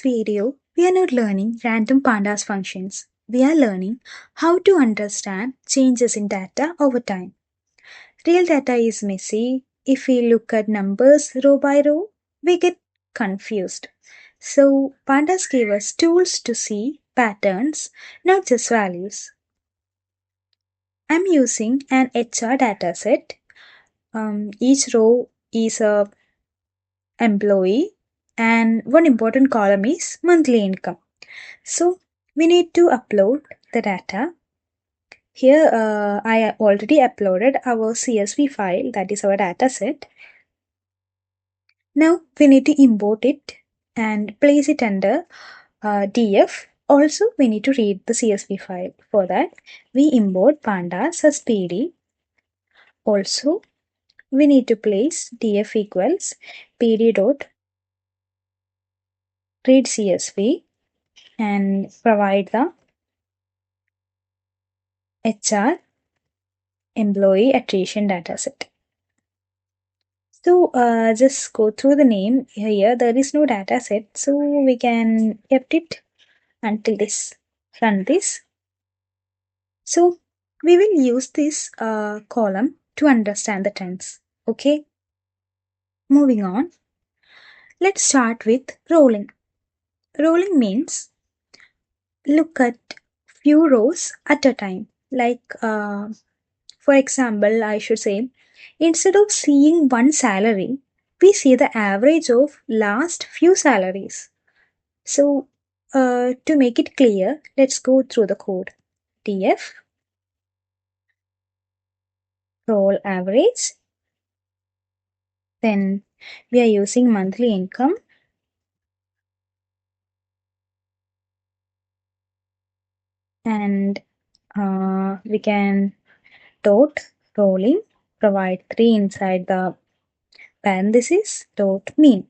video, we are not learning random pandas functions. We are learning how to understand changes in data over time. Real data is messy. If we look at numbers row by row, we get confused. So, pandas give us tools to see patterns, not just values. I'm using an HR dataset. Each row is a employee and one important column is monthly income. So we need to upload the data. Here I already uploaded our CSV file, that is our data set. Now we need to import it and place it under DF. Also we need to read the CSV file. For that we import pandas as PD. Also we need to place df equals pd dot read CSV and provide the HR employee attrition dataset. So just go through the name here. There is no dataset, so we can kept it until this. Run this. So we will use this column to understand the trends. Okay. Moving on. Let's start with rolling. Rolling means look at few rows at a time. Like for example, I should say, instead of seeing one salary, we see the average of last few salaries. So to make it clear, let's go through the code. df roll average. Then we are using monthly income. And we can dot rolling, provide 3 inside the parenthesis, dot mean.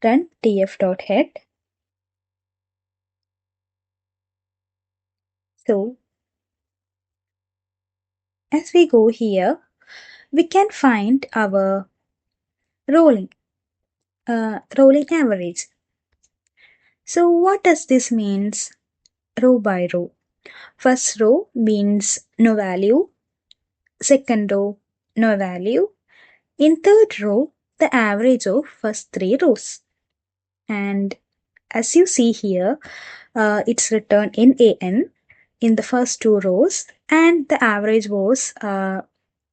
Run df dot head. So as we go here, we can find our rolling average. So what does this means? Row by row. First row means no value. Second row, no value. In third row, the average of first 3 rows. And as you see here, it's written in AN in the first 2 rows, and the average was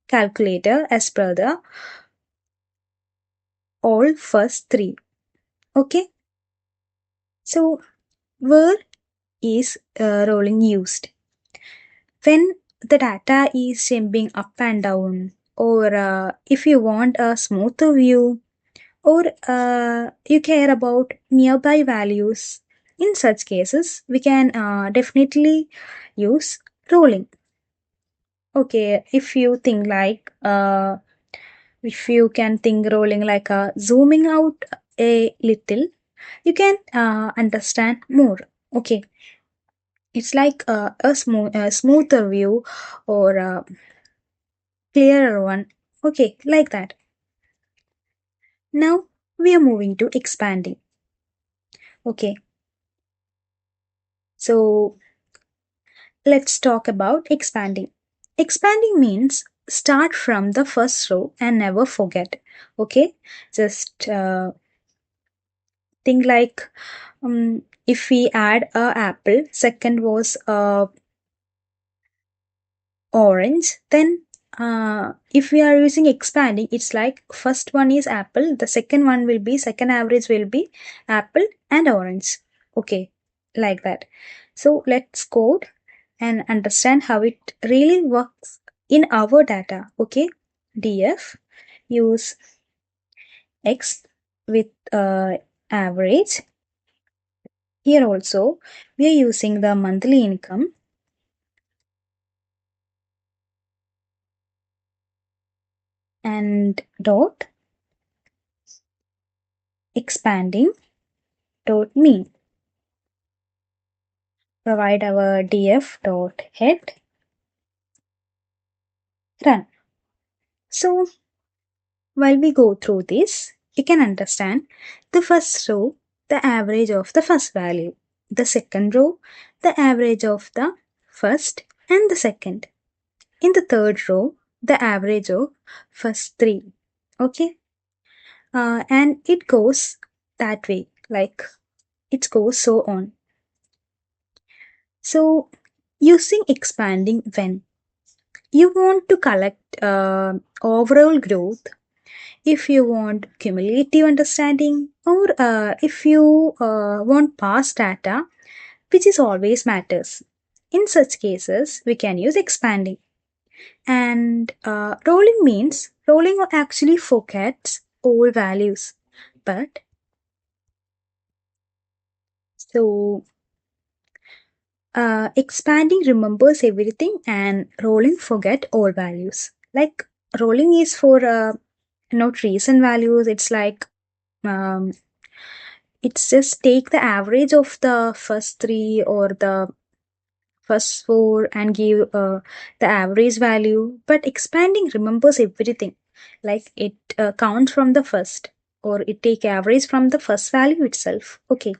calculated as per the all first 3. Okay. So where is rolling used? When the data is jumping up and down, or if you want a smoother view, or you care about nearby values, in such cases we can definitely use rolling. Okay, if you think like if you can think rolling like zooming out a little, you can understand more. Okay, it's like a smoother view or a clearer one. Okay, like that. Now we are moving to expanding. Okay, so let's talk about expanding. Expanding means start from the first row and never forget. Okay, just think like if we add a apple, second was orange, then if we are using expanding, it's like first one is apple, the second one will be, second average will be apple and orange. Okay, like that. So let's code and understand how it really works in our data. Okay, df use x with average. Here also we are using the monthly income, and dot expanding dot mean. Provide our df dot head. Run. So while we go through this, you can understand the first row, the average of the first value, the second row, the average of the first and the second. In the third row, the average of first three. Okay. And it goes that way, like it goes so on. So, using expanding when you want to collect overall growth, if you want cumulative understanding, or if you want past data, which is always matters. In such cases, we can use expanding. And rolling means rolling actually forgets all values. But so expanding remembers everything and rolling forget all values. Like rolling is for not recent values. It's like um, it's just take the average of the first three or the first four and give the average value. But expanding remembers everything. Like it counts from the first, or it take average from the first value itself. Okay.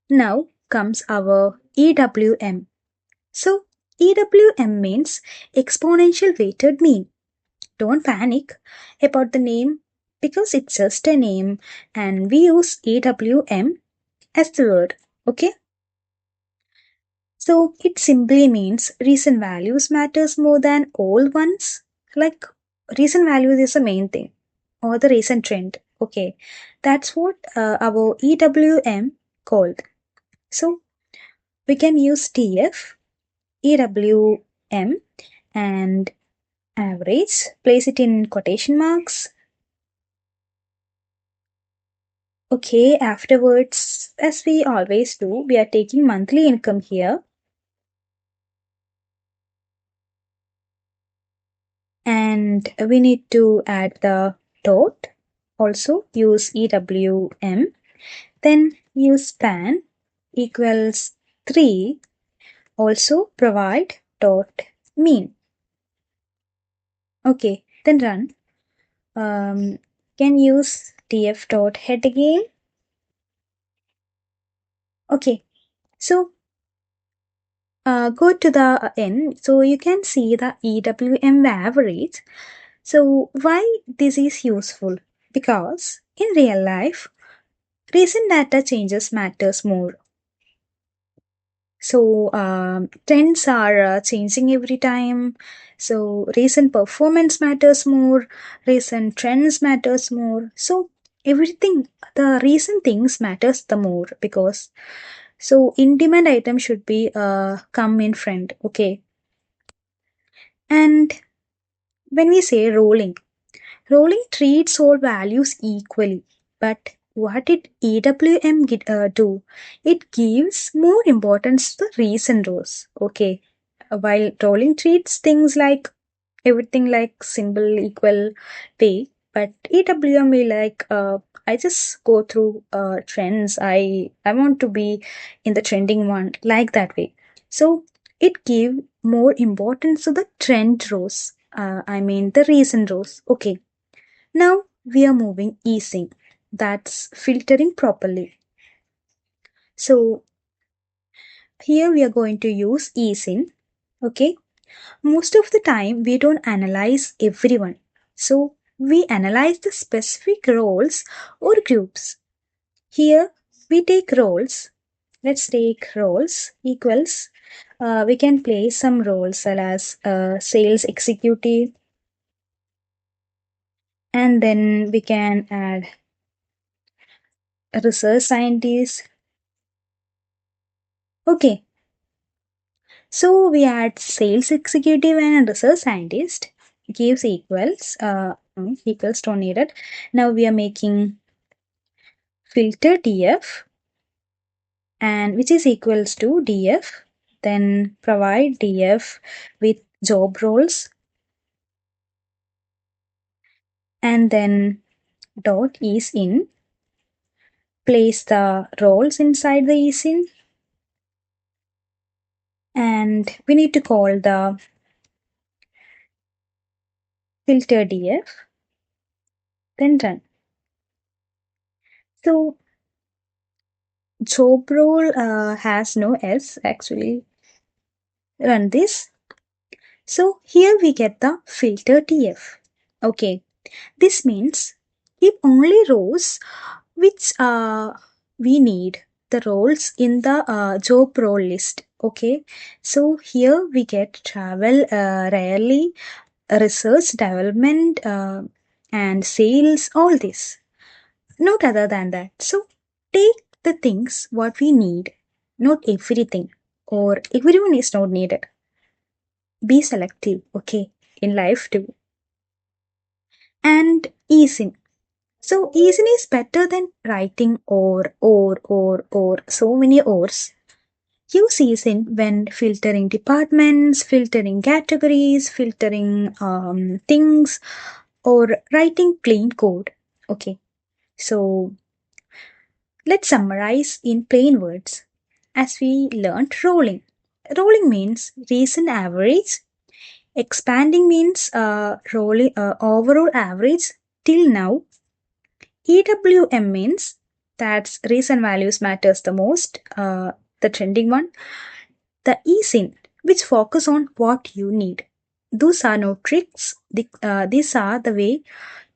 Now comes our EWM. So, EWM means exponential weighted mean. Don't panic about the name because it's just a name and we use EWM as the word. Okay? So, it simply means recent values matters more than old ones. Like recent values is the main thing or the recent trend. Okay? That's what our EWM called. So, we can use TF, EWM and average, place it in quotation marks. Okay, afterwards, as we always do, we are taking monthly income here. And we need to add the dot. Also use EWM. Then use span equals 3. Also provide dot mean. Okay, then run. Can use tf dot head again. Okay, so go to the end. So you can see the EWM average. So why this is useful? Because in real life, recent data changes matters more. So trends are changing every time. So recent performance matters more. Recent trends matters more. So everything, the recent things matters the more because so in-demand item should be come in front. Okay. And when we say rolling, rolling treats all values equally. But what did do? It gives more importance to the recent rows. Okay. While rolling treats things like everything like symbol equal pay, but EWM will like I just go through trends. I want to be in the trending one like that way. So it give more importance to the trend rows. I mean the recent rows. Okay. Now we are moving isin. That's filtering properly. So here we are going to use isin. Okay. Most of the time we don't analyze everyone. So we analyze the specific roles or groups. Here we take roles. Let's take roles equals. We can place some roles such as sales executive, and then we can add a research scientist. Okay, so we add sales executive and a research scientist gives equals don't need it. Now we are making filter df and which is equals to df, then provide df with job roles and then dot is in, place the roles inside the is in, and we need to call the filter df, then run. So job role has no S actually. Run this. So here we get the filter TF. Okay, this means keep only rows which we need, the roles in the job role list. Okay, so here we get travel, rarely, research, development, and sales, all this. Not other than that. So take the things what we need, not everything, or everyone is not needed. Be selective, okay, in life too. And isin. So isin is better than writing or so many ors. Use isin when filtering departments, filtering categories, filtering things, or writing plain code. Okay, so let's summarize in plain words. As we learnt, rolling. Rolling means recent average. Expanding means rolling overall average till now. EWM means that's recent values matters the most, the trending one. The eSIN, which focus on what you need. Those are no tricks. These are the way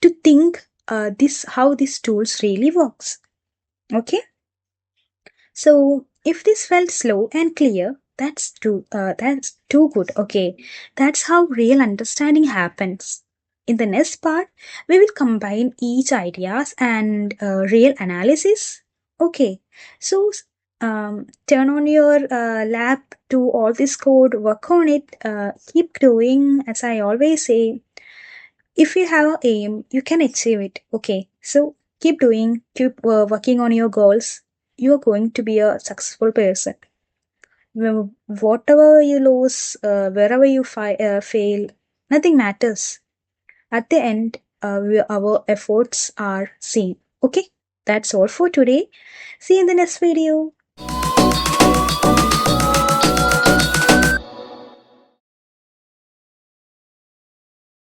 to think this how these tools really works. Okay. So if this felt slow and clear, that's too good. Okay, that's how real understanding happens. In the next part, we will combine each ideas and real analysis. Okay, so turn on your lab, do all this code, work on it, keep doing. As I always say, if you have an aim, you can achieve it. Okay, so keep doing, keep working on your goals. You are going to be a successful person. Whatever you lose, wherever you fail, nothing matters. At the end, our efforts are seen. Okay, that's all for today. See you in the next video.